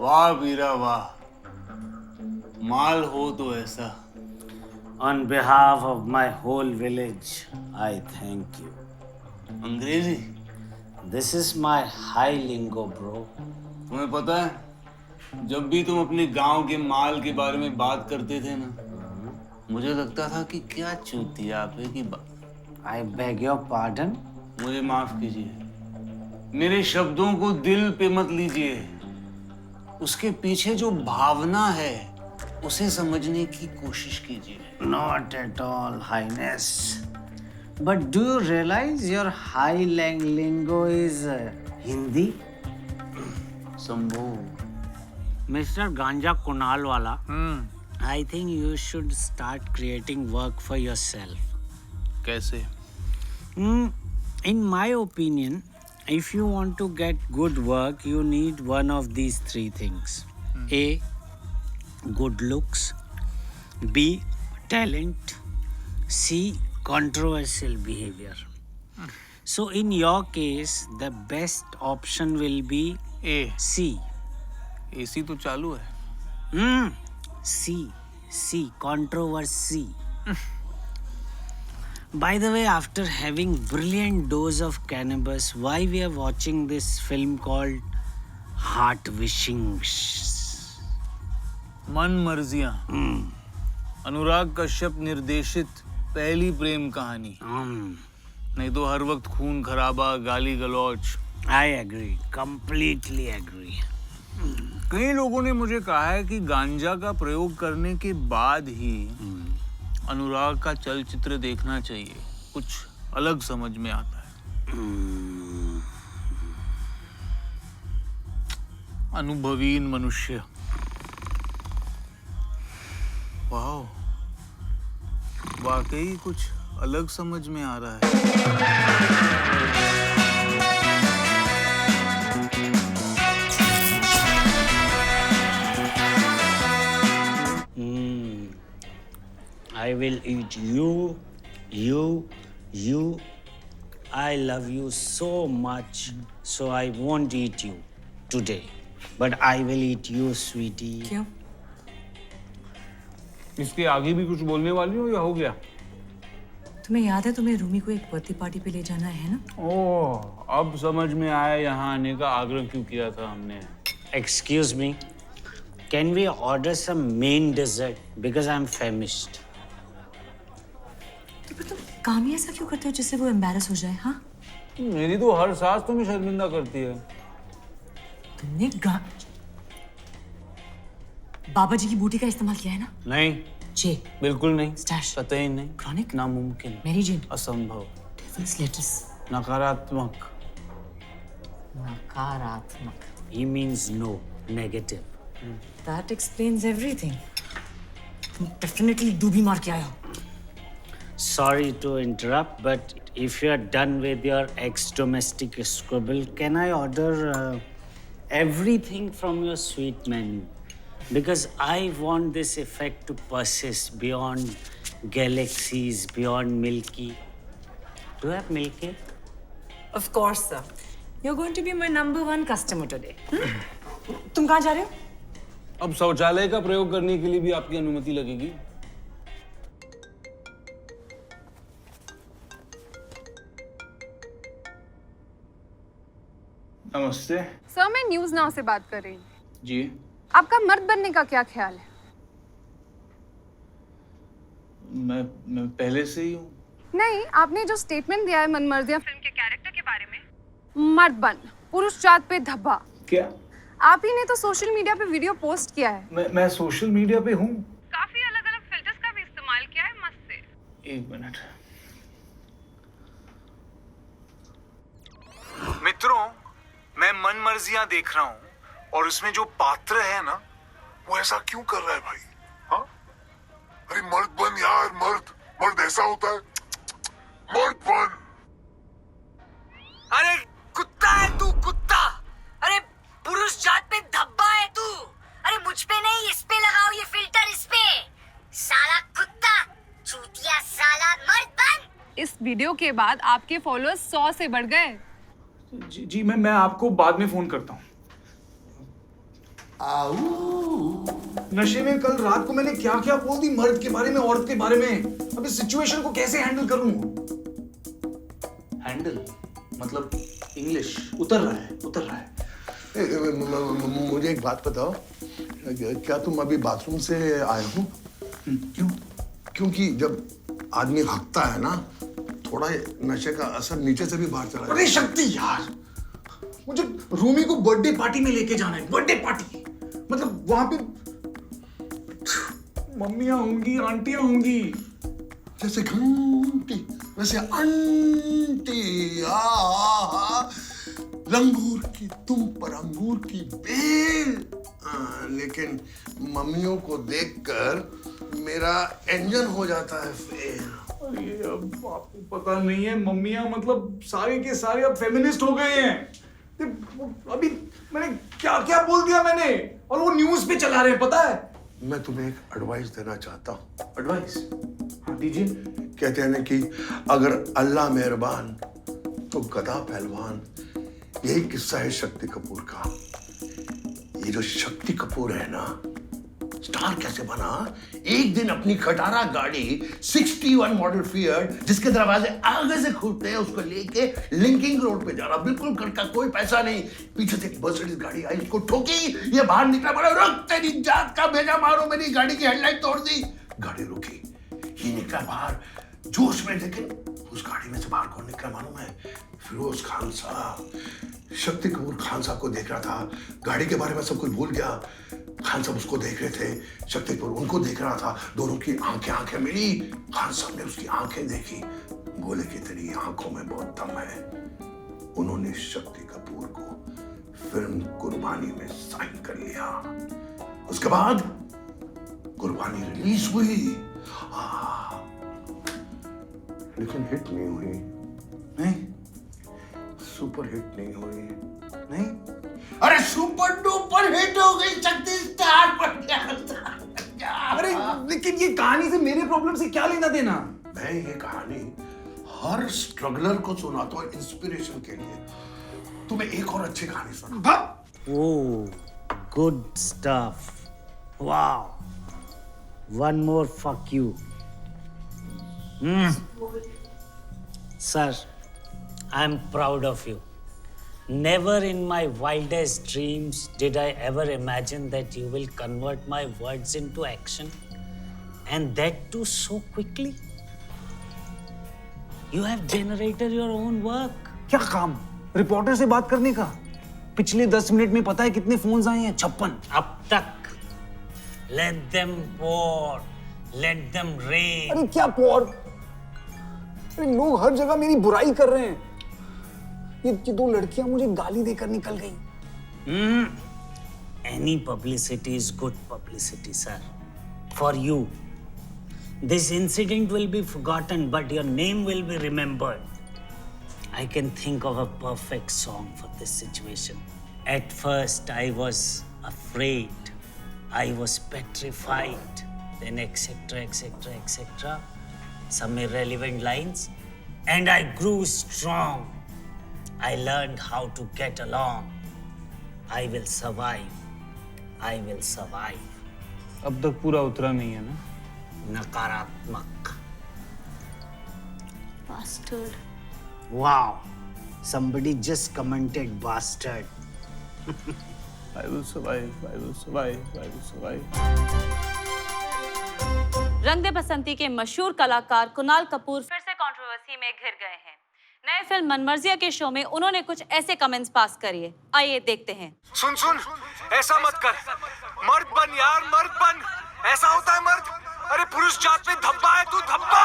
वाह वीरा वाह, माल हो तो ऐसा। On behalf of my whole village, I thank you. अंग्रेजी? This is my high lingo, bro. तुम्हें पता है, जब भी तुम अपने गांव के माल के बारे में बात करते थे ना, मुझे लगता था कि क्या चूतिया पे की बात। I beg your pardon. मुझे माफ कीजिए, मेरे शब्दों को दिल पे मत लीजिए। उसके पीछे जो भावना है उसे समझने की कोशिश कीजिए। Not at all, Highness. But do you realize your high lingo is Hindi? Shambho. Mr. Ganja Kunalwala, I think you should start creating work for yourself. कैसे? In my opinion, if you want to get good work, you need one of these three things. A, good looks. B, talent. C, controversial behavior. So in your case, the best option will be A. C. AC तो चालू है। C, controversy. By the way, after having brilliant dose of cannabis, why we are watching this film called Heart Wishings? मन मर्जियां। अनुराग कश्यप निर्देशित पहली प्रेम कहानी। नहीं तो हर वक्त खून खराबा, गाली गलौच। I agree, completely agree. कई लोगों ने मुझे कहा है कि गांजा का प्रयोग करने के बाद ही अनुराग का चलचित्र देखना चाहिए, कुछ अलग समझ में आता है। अनुभवीन मनुष्य। वाह, वाकई कुछ अलग समझ में आ रहा है। I will eat you. I love you so much, so I won't eat you today. But I will eat you, sweetie. क्यों? इसके आगे भी कुछ बोलने वाली हो या हो गया? तुम्हें याद है तुम्हें रूमी को एक बर्थडे पार्टी पे ले जाना है ना? ओह, अब समझ में आया यहाँ आने का आग्रह क्यों किया था हमने। Excuse me. Can we order some main dessert? Because I'm famished. तो तुम काम ही ऐसा क्यों करते हो जिससे वो एम्बैरस हो जाए? हाँ? मेरी तो हर सास तुम्हें शर्मिंदा करती है। तुमने बाबा जी की बूटी का इस्तेमाल किया है ना? नहीं, जे, बिल्कुल नहीं। स्टैश, कतई नहीं। क्रॉनिक, नामुमकिन, मेरी जेन, असंभव, डेविल्स लेटस, नकारात्मक। नकारात्मक। He means no, negative. That explains everything. तुम definitely डूबी मार के आए हो। Sorry to interrupt, but if you are done with your ex-domestic squabble, can I order everything from your sweet menu? Because I want this effect to persist beyond galaxies, beyond Milky. Do you have Milky? Of course, sir. You're going to be my #1 customer today. तुम कहाँ जा रहे हो? अब शौचालय का प्रयोग करने के लिए भी आपकी अनुमति लगेगी। नमस्ते। सर, मैं न्यूज़ नाउ से बात कर रही हूँ। जी। आपका मर्द बनने का क्या ख्याल है? मैं पहले से ही हूँ। नहीं, आपने जो स्टेटमेंट दिया है मनमर्जियां फिल्म के कैरेक्टर के बारे में, मर्द बन, पुरुष जात पे धब्बा। क्या? आप ही ने तो सोशल मीडिया पे वीडियो पोस्ट किया है। मैं सोशल मीडिया पे हूँ। काफी अलग-अलग फिल्टर्स का भी इस्तेमाल किया है, मस्त से। एक मिनट। मित्रों, मैं मनमर्जियां देख रहा हूँ और उसमें जो पात्र है ना, वो ऐसा क्यों कर रहा है भाई? हाँ? अरे मर्द बन यार, मर्द ऐसा होता है। मर्द बन। अरे कुत्ता है तू, कुत्ता। अरे पुरुष जात पे धब्बा है तू। अरे मुझ पे नहीं, इस पे लगाओ ये फिल्टर, इस पे। साला कुत्ता, चूतिया साला, मर्द बन। इस वीडियो के बाद आपके फॉलोअर्स 100 से बढ़ गए। जी मैं आपको बाद में फोन करता हूँ। नशे में कल रात को मैंने क्या क्या बोल दी मर्द के बारे में, औरत के बारे में। अब इस सिचुएशन को कैसे हैंडल करूं? हैंडल मतलब इंग्लिश उतर रहा है। मुझे एक बात बताओ, क्या तुम अभी बाथरूम से आए हो? क्यों? क्योंकि जब आदमी हकता है ना, थोड़ा नशे का असर नीचे से भी बाहर चला जाता है। अरे शक्ति यार, मुझे रूमी को बर्थडे पार्टी में लेके जाना है। बर्थडे पार्टी मतलब वहां पे मम्मियां होंगी, आंटियां होंगी। जैसे घंटी वैसे आंटी। लंगूर की तुम पर अंगूर की बेल। लेकिन मम्मियों को देखकर मेरा इंजन हो जाता है फेल। अरे अब आपको पता नहीं है, मम्मियां मतलब सारे के सारे अब फेमिनिस्ट हो गए हैं। अभी मैंने क्या क्या बोल दिया मैंने, और वो न्यूज पे चला रहे हैं, पता है? मैं तुम्हें एक एडवाइस देना चाहता हूँ। एडवाइस? हाँ दीजिए। कहते हैं ना कि अगर अल्लाह मेहरबान तो गधा पहलवान। यही किस्सा है शक्ति कपूर का। ये जो शक्ति कपूर है ना, स्टार कैसे बना? एक दिन अपनी खटारा गाड़ी 61 मॉडल फिएट, जिसके दरवाजे आगे से खुलते हैं, उसको लेके लिंकिंग रोड पे जाना, बिल्कुल घर का कोई पैसा नहीं। पीछे से एक मर्सिडीज गाड़ी आई, उसको ठोकी, ये बाहर निकला, बोला रुक तेरी जात का भेजा मारो, मेरी गाड़ी की हेडलाइट तोड़ दी। गाड़ी रुकी, ये निकला बाहर जोश में, लेकिन उस गाड़ी में से बाहर कौन निकला मालूम है? फिरोज खान साहब। शक्ति कपूर खान साहब को देख रहा था, गाड़ी के बारे में सब कुछ भूल गया। खान साहब उसको देख रहे थे, शक्ति कपूर उनको देख रहा था। दोनों की आंखें मिली। खान साहब ने उसकी आंखें देखी, बोले कि तेरी आंखों में बहुत दम है। उन्होंने शक्ति कपूर को फिल्म कुर्बानी में साइन कर लिया। उसके बाद कुर्बानी रिलीज हुई, लेकिन हिट नहीं हुई। नहीं, सुपर हिट नहीं हुई। नहीं, अरे सुपर डुपर हिट हो गई, शक्ति स्टार बन गया। अरे लेकिन ये कहानी से मेरे प्रॉब्लम से क्या लेना देना? मैं ये कहानी हर स्ट्रगलर को सुनाता हूँ इंस्पिरेशन के लिए। तुम्हें एक और अच्छी कहानी सुना। Oh, good stuff. Wow. One more fuck you. Sir, I'm proud of you. Never in my wildest dreams did I ever imagine that you will convert my words into action. And that too so quickly. You have generated your own work. क्या काम? Reporter से बात करने का? पिछले 10 minute में पता है कितने फोन्स आए हैं? 56। अब तक। Let them pour. Let them rain. अरे क्या पोर? अरे लोग हर जगह मेरी बुराई कर रहे हैं। ये 2 लड़कियां मुझे गाली देकर निकल गई। Any publicity is good publicity, sir. For you. This incident will be forgotten, but your name will be remembered. I can think of a perfect song for this situation. At first, I was afraid. I was petrified. Then etc., etc., etc. Some irrelevant lines. And I grew strong. I learned how to get along. I will survive. I will survive. अब तक पूरा उतरा नहीं है ना? नकारात्मक. Bastard. Wow. Somebody just commented bastard. I will survive. I will survive. I will survive. रंग दे बसंती के मशहूर कलाकार कुणाल कपूर फिर से कंट्रोवर्सी में घिर गए हैं। नए फिल्म मनमर्जिया के शो में उन्होंने कुछ ऐसे कमेंट्स पास करिए, आइए देखते हैं। सुन ऐसा मत कर, मर्द बन यार, मर्द बन। ऐसा होता है मर्द। अरे पुरुष जात में धब्बा है तू, धब्बा।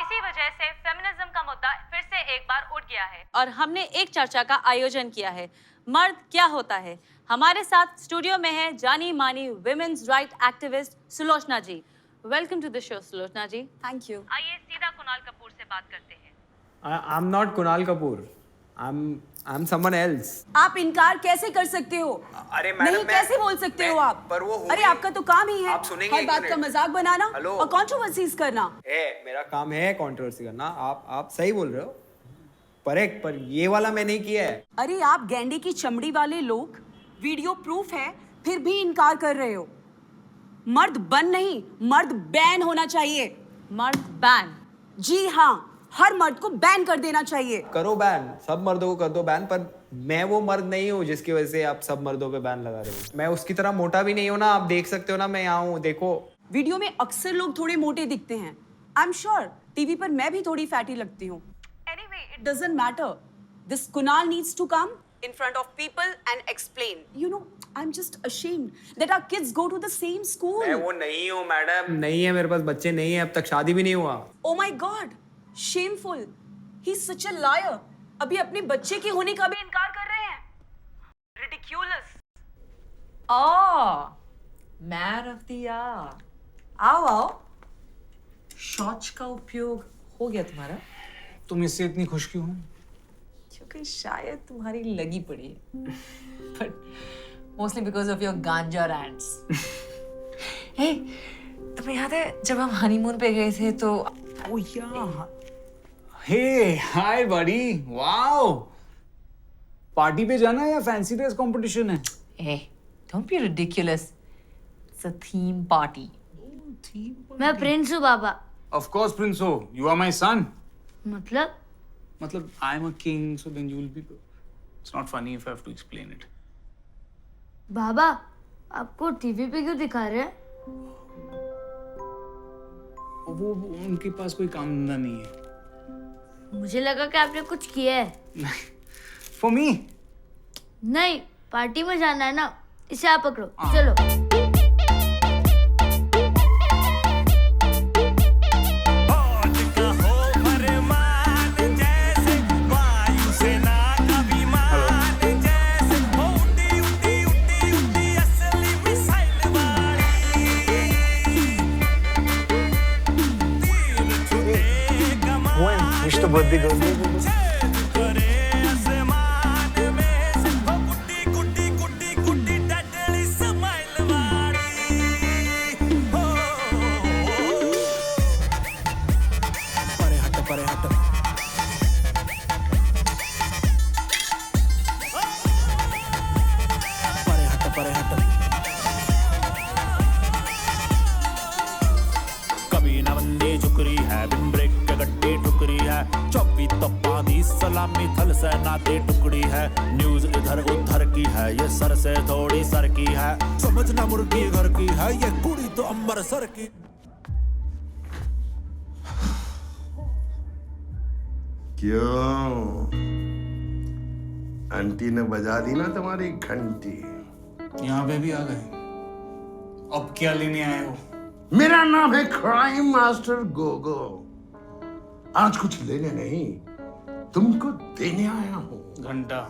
इसी वजह से फेमिनिज्म का मुद्दा फिर से एक बार उठ गया है और हमने एक चर्चा का आयोजन किया है, मर्द क्या होता है। हमारे साथ स्टूडियो में है जानी मानी women's right activist Sulochana ji. Welcome to the show Sulochana ji. Thank you. आइए सीधा कुणाल कपूर से बात करते हैं। I'm not Kunal Kapoor. I'm someone else. आप इनकार कैसे कर सकते हो? अरे मैडम, नहीं, कैसे बोल सकते हो आप? पर वो अरे आपका तो काम ही है आप सुनेंगे हर एक बात मिनट। का मजाक बनाना हेलो। और कंट्रोवर्सीज करना। मेरा काम है कंट्रोवर्सी करना। आप सही बोल रहे हो, पर ये वाला मैं नहीं किया है। अरे आप गैंडे की चमड़ी वाले लोग, वीडियो प्रूफ है, फिर भी इनकार कर रहे हो। मर्द बन नहीं, मर्द बैन होना चाहिए। मर्द बैन? जी हाँ, हर मर्द को बैन कर देना चाहिए। करो बैन, सब मर्दों को कर दो बैन, पर मैं वो मर्द नहीं हूँ जिसकी वजह से आप सब मर्दों पे बैन लगा रहे हो। मैं उसकी तरह मोटा भी नहीं हूँ ना, आप देख सकते हो ना मैं यहाँ हूँ, देखो। वीडियो में अक्सर लोग थोड़े मोटे दिखते हैं। आई एम श्योर टीवी पर मैं भी थोड़ी फैटी लगती हूँ। Anyway, it doesn't matter. This Kunal needs to come in front of people and explain. You know, I'm just ashamed that our kids go to the same school. मैं वो नहीं हूँ मैडम, नहीं है मेरे पास बच्चे, नहीं है, अब तक शादी भी नहीं हुआ। Oh my God, shameful. He's such a liar. अभी अपने बच्चे के होने का भी इनकार कर रहे हैं। Ridiculous. Oh, man of the hour. आओ आओ, शौच का उपयोग हो गया तुम्हारा? तुम इससे इतनी खुश क्यों हो? क्योंकि शायद तुम्हारी लगी पड़ी है, but mostly because of your ganja rants. Hey, तुम्हें याद है जब हम हनीमून पे गए थे तो? Oh yeah. Hey, hi buddy. Wow. Party पे जाना है या फैंसी ड्रेस कंपटीशन है? Hey, don't be ridiculous. It's a theme party. मैं प्रिंस हूँ बाबा। Of course, Prince. You are my son. मतलब I'm a king, so then you will be. It's not funny if I have to explain it. बाबा आपको TV पे क्यों दिखा रहे हैं? वो उनके पास कोई काम धंधा नहीं है। मुझे लगा कि आपने कुछ किया है। For me. नहीं, पार्टी में जाना है ना, इसे आप पकड़ो। चलो। Wish the birthday girl. कभी ना बंदी झुकरी है, बिन ब्रेक के गड्डी ठुकरी है, 24 तप्पा दी सलामी थल से नाते टुकड़ी है, न्यूज इधर उधर की है, ये सर से थोड़ी सर की है, समझना मुर्गी घर की है, ये कुड़ी तो अमृतसर की। क्यों आंटी ने बजा दी ना तुम्हारी घंटी? यहाँ पे भी आ गए। अब क्या लेने आए हो? मेरा नाम है क्राइम मास्टर गोगो। आज कुछ लेने नहीं, तुमको देने आया हूँ। घंटा।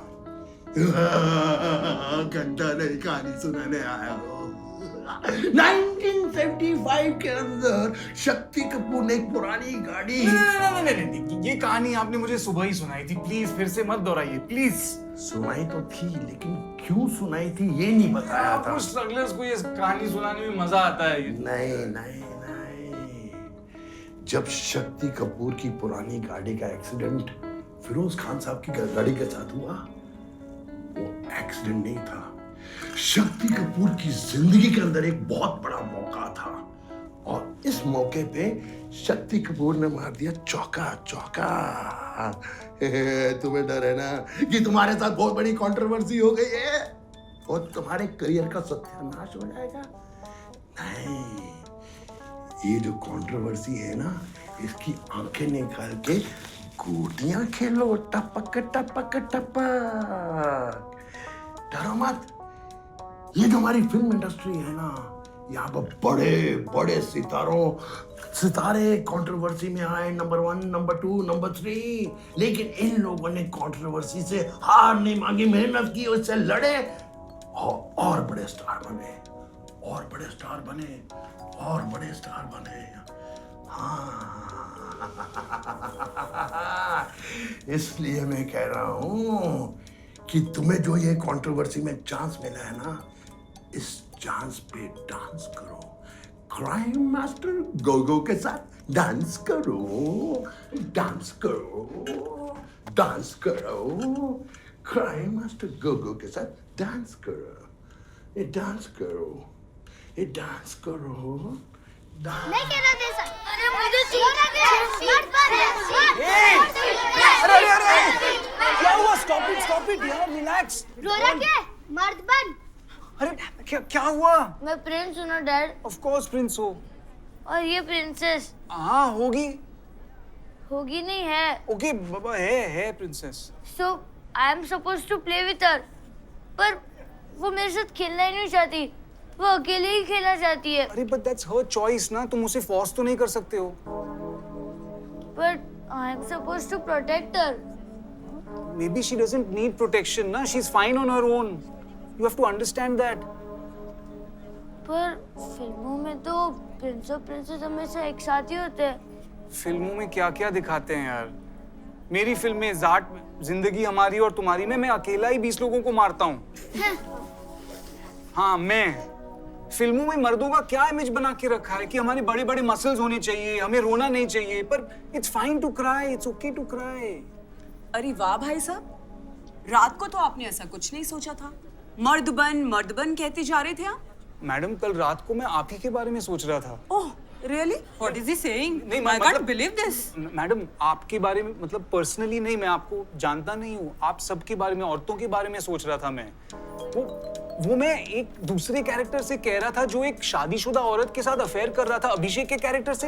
घंटा नहीं, कहानी सुनाने आया हूँ। 1975 के अंदर शक्ति कपूर ने एक पुरानी गाड़ी। नहीं, ये कहानी आपने मुझे सुबह ही सुनाई थी। प्लीज फिर से मत दोहराइए, प्लीज। सुनाई तो थी, लेकिन क्यों सुनाई थी ये नहीं बताया था। कुछ स्ट्रगलर्स को ये कहानी सुनाने में मजा आता है। नहीं नहीं नहीं, जब शक्ति कपूर की पुरानी गाड़ी का एक्सीडेंट फिरोज खान साहब की गाड़ी के साथ हुआ, वो एक्सीडेंट नहीं था, शक्ति कपूर की जिंदगी के अंदर एक बहुत बड़ा मौका था, और इस मौके पे शक्ति कपूर ने मार दिया चौका। तुम्हें डर है ना कि तुम्हारे साथ बहुत बड़ी कंट्रोवर्सी हो गई है और तुम्हारे करियर का सत्यानाश हो जाएगा? नहीं, ये जो कंट्रोवर्सी है ना, इसकी आंखें निकाल के गोटियां खेलो, टपक टपक टपक। डरो मत। ये जो हमारी फिल्म इंडस्ट्री है ना, यहाँ पर बड़े बड़े सितारे कंट्रोवर्सी में आए, नंबर 1, नंबर 2, नंबर 3, लेकिन इन लोगों ने कंट्रोवर्सी से हार नहीं मांगी, मेहनत की, उससे लड़े और बड़े स्टार बने, और बड़े स्टार बने, और बड़े स्टार बने। हाँ, इसलिए मैं कह रहा हूँ कि तुम्हें जो ये कंट्रोवर्सी में चांस मिला है ना, इस चांस पे डांस करो, क्राइम मास्टर गोगो के साथ डांस करो, डांस करो, डांस करो, क्राइम मास्टर गोगो के साथ डांस करो, ये डांस करो, ये डांस करो, डांस। नहीं कहना दे सर। अरे मुझे सीखना है। मर्द बन अरे क्या हुआ? स्टॉप इट यार, रिलैक्स। रो रहा क्या? मर्द बन। अरे क्या हुआ? मैं प्रिंस हूँ ना डैड, ऑफ कोर्स प्रिंस हो। और ये प्रिंसेस हाँ होगी नहीं है। ओके बाबा, है princess. So I am suppose to play with her, पर वो मेरे साथ खेलना ही नहीं चाहती, वो अकेले ही खेलना चाहती है। अरे बट दैट्स हर चॉइस ना, तुम उसे फोर्स तो नहीं कर सकते हो। But I am suppose to protect her. Maybe she doesn't need protection ना, she is fine on her own, you have to understand that. पर फिल्मों में तो प्रिंस और प्रिंसेस हमेशा एक साथ ही होते हैं। फिल्मों में क्या क्या दिखाते हैं यार। मेरी फिल्म में जाट जिंदगी हमारी और तुम्हारी में मैं अकेला ही 20 लोगों को मारता हूँ। हाँ मैं फिल्मों में मर्दों का क्या इमेज बना के रखा है कि हमारे बड़े बड़े मसल्स होने चाहिए, हमें रोना नहीं चाहिए, पर it's fine to cry, it's okay to cry. अरे वाह भाई साहब, रात को तो आपने ऐसा कुछ नहीं सोचा था। मर्द बन कहते जा रहे थे आप। मैडम कल रात को मैं आप ही के बारे में सोच रहा था। Oh really? What is he saying? नहीं I can't believe this. Madam आपके बारे में, मतलब पर्सनली नहीं, मैं आपको जानता नहीं हूँ, आप सबके बारे में, औरतों के बारे में सोच रहा था मैं। वो मैं एक दूसरे कैरेक्टर से कह रहा था जो एक शादीशुदा औरत के साथ अफेयर कर रहा था, अभिषेक के कैरेक्टर से।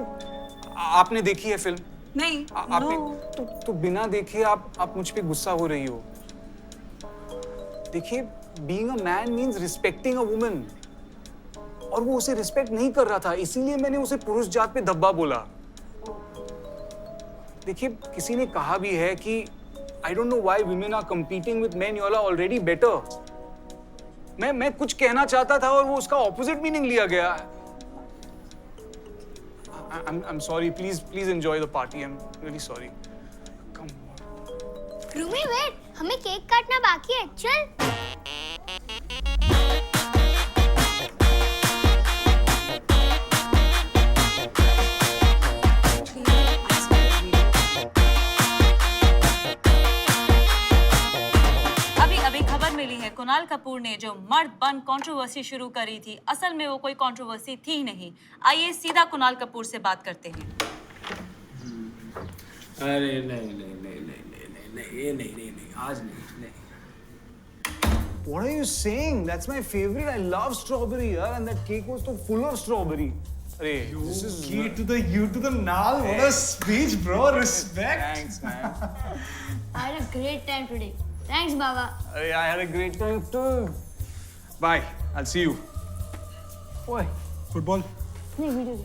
आपने देखी है फिल्म? नहीं। आपने तो बिना देखे आप मुझ पे गुस्सा हो रही हो। देखिए, being a man means respecting a woman, और वो उसे रिस्पेक्ट नहीं कर रहा था, इसीलिए मैंने उसे पुरुष जात पे धब्बा बोला। देखिए, किसी ने कहा भी है कि I don't know why women are competing with men, you all are already better। मैं कुछ कहना चाहता था और वो उसका ऑपोजिट मीनिंग लिया गया। I'm sorry, please enjoy the party, I'm really sorry। Come on। Rumi wait, हमें केक काटना बाकी है, चल। अभी खबर मिली है, कुणाल कपूर ने जो मर्द बन कंट्रोवर्सी शुरू करी थी, असल में वो कोई कंट्रोवर्सी थी नहीं। आइए सीधा कुणाल कपूर से बात करते हैं। अरे नहीं, आज नहीं। What are you saying? That's my favorite. I love strawberry, yaar, and that cake was so full of strawberry. Arey, this is U to the Nal. What a speech, bro. Respect. Thanks, man. I had a great time today. Thanks, Baba. Arey, I had a great time too. Bye. I'll see you. Why? Football. नहीं video.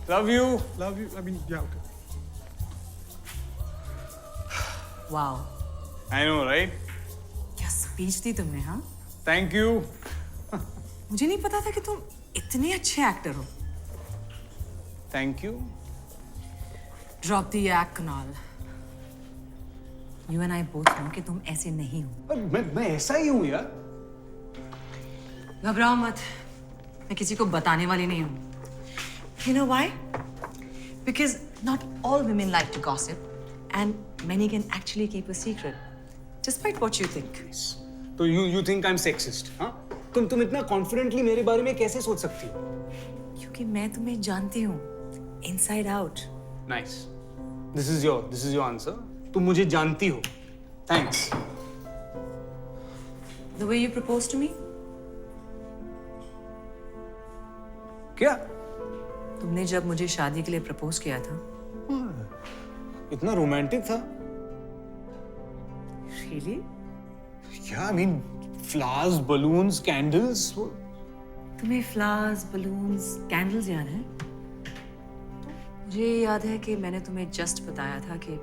Love you. Love you. I mean, yeah, okay. Wow, I know, right? क्या speech दी तुमने। हाँ, Thank you. मुझे नहीं पता था कि तुम इतने अच्छे एक्टर हो। Thank you. Drop the act Kunal. You and I both know कि तुम ऐसे नहीं हो। पर मैं ऐसा ही हूँ यार। घबराओ मत, मैं किसी को बताने वाली नहीं हूँ। You know why? Because not all women like to gossip, and many can actually keep a secret, despite what you think. तो you think I'm sexist, हाँ? तुम इतना confidently मेरे बारे में कैसे सोच सकती हो? क्योंकि मैं तुम्हें जानती हूँ, inside out. Nice. This is your answer. तुम मुझे जानती हो. Thanks. The way you proposed to me? क्या? तुमने जब मुझे शादी के लिए प्रपोज किया था। इतना रोमांटिक था? Really? Yeah, I mean, flowers, balloons, candles. तुम्हें flowers, balloons, candles याद है? मुझे याद है कि मैंने तुम्हें just बताया था कि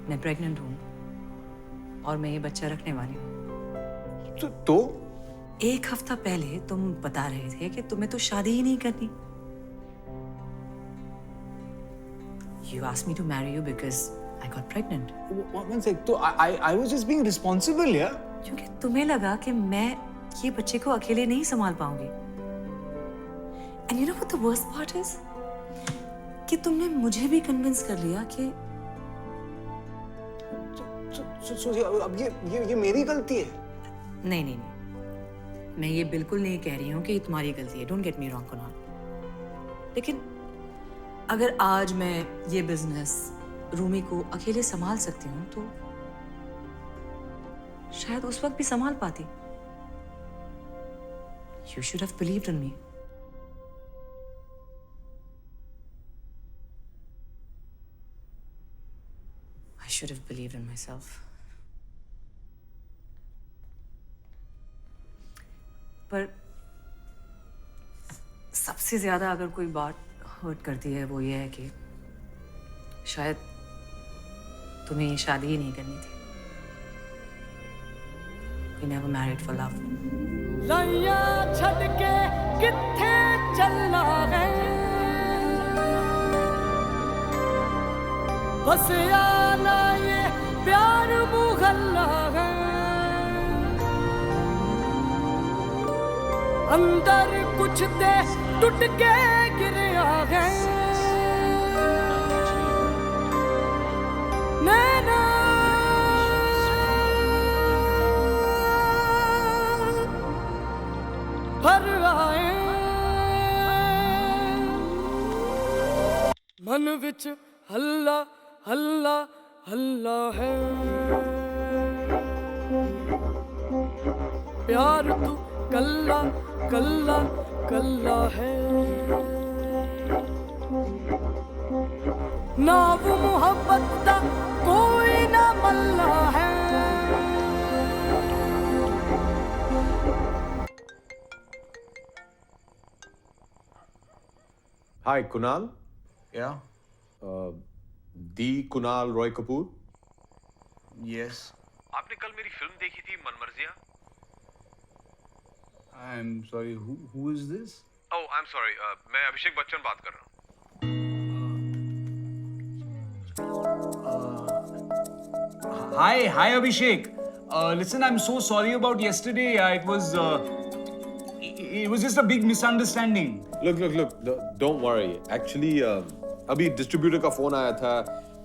मैं प्रेग्नेंट हूँ और मैं ये बच्चा रखने वाली हूँ। तो? एक हफ्ता पहले तुम बता रहे थे कि तुम्हें तो शादी ही नहीं करनी। You asked me to marry you because I got pregnant. One sec. तो I was just being responsible, yeah. क्योंकि तुम्हें लगा कि मैं ये बच्चे को अकेले नहीं संभाल पाऊंगी। And you know what the worst part is? कि तुमने मुझे भी कन्विंस कर लिया कि तो अब ये मेरी गलती है? नहीं नहीं नहीं, मैं ये बिल्कुल नहीं कह रही हूँ कि ये तुम्हारी गलती है, don't get me wrong Kunal. लेकिन अगर आज मैं ये बिजनेस रूमी को अकेले संभाल सकती हूँ तो शायद उस वक्त भी संभाल पाती। You should have believed in me. I should have believed in myself. पर सबसे ज्यादा अगर कोई बात हर्ट करती है वो ये है कि शायद तुम्हें ये शादी ही नहीं करनी थी। You never married for love. लाइया छड़ के किथे चलना है, बस आना ये प्यार मुगल्ला है, अंदर कुछ दे टूट के गिरया है, नैना भर आए, मन विच हल्ला हल्ला हल्ला है, प्यार तू कल्ला कल्ला कल्ला है, ना वो मोहब्बत दा कोई ना मल्ला है। Hi, Kunal. Yeah. The Kunal Roy Kapoor. Yes. आपने कल मेरी फिल्म देखी थी मनमर्जियाँ? I'm sorry. Who is this? Oh, I'm sorry. मैं अभिषेक बच्चन बात कर रहा हूँ. Hi Abhishek. Listen, I'm so sorry about yesterday. It was just a big misunderstanding. Look. Don't worry. Actually, अभी डिस्ट्रीब्यूटर का फोन आया था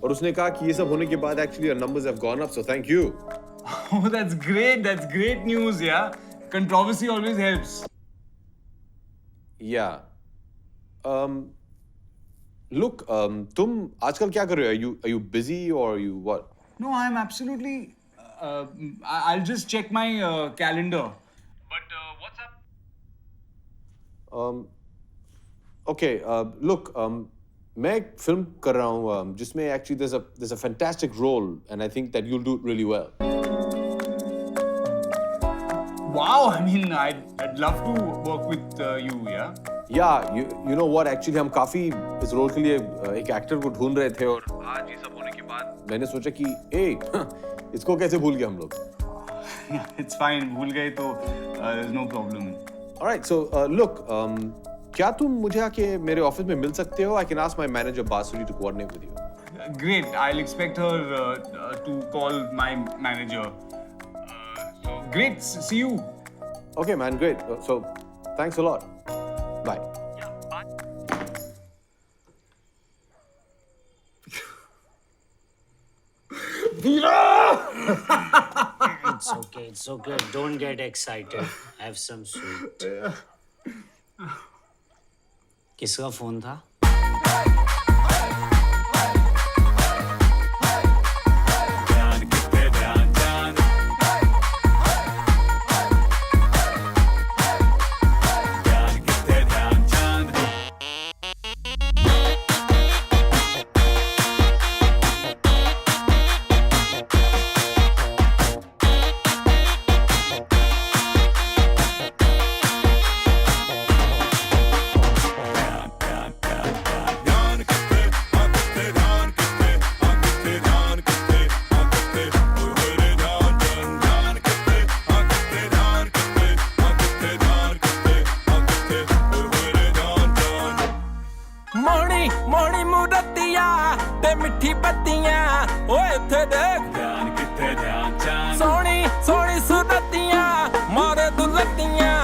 और उसने कहा कि ये सब होने के बाद actually your numbers have gone up. So thank you. Oh, that's great. That's great news. Yeah. Controversy always helps. Yeah. Look, तुम आजकल क्या कर रहे हो? Are you busy or you what? No, I'm absolutely. I'll just check my calendar. But what's up? Okay. Look. मैं एक film कर रहा हूँ जिसमें actually there's a fantastic role and I think that you'll do really well. Wow, I mean, I'd love to work with you, yeah? Yeah, you know what? Actually, हम काफी इस role के लिए एक एक्टर को ढूंढ रहे थे और आज ये सब होने के बाद मैंने सोचा कि इसको कैसे भूल गए हम लोग? It's fine, भूल गए तो there's no problem. All right, so look, क्या तुम मुझे आके मेरे ऑफिस में मिल सकते हो? I can ask my manager Basuri to coordinate with you. Great, I'll expect her to call my manager. Great, see you. Okay, man, great. So, thanks a lot. Bye. Yeah, bye. It's okay. Don't get excited. Have some sweet. किसका phone था? मोड़ी मुरतिया ते मिठी बत्तियां ओए इत्थे देख ध्यान किथे ध्यान सोनी सोनी सुरतियां मारे दुलतियां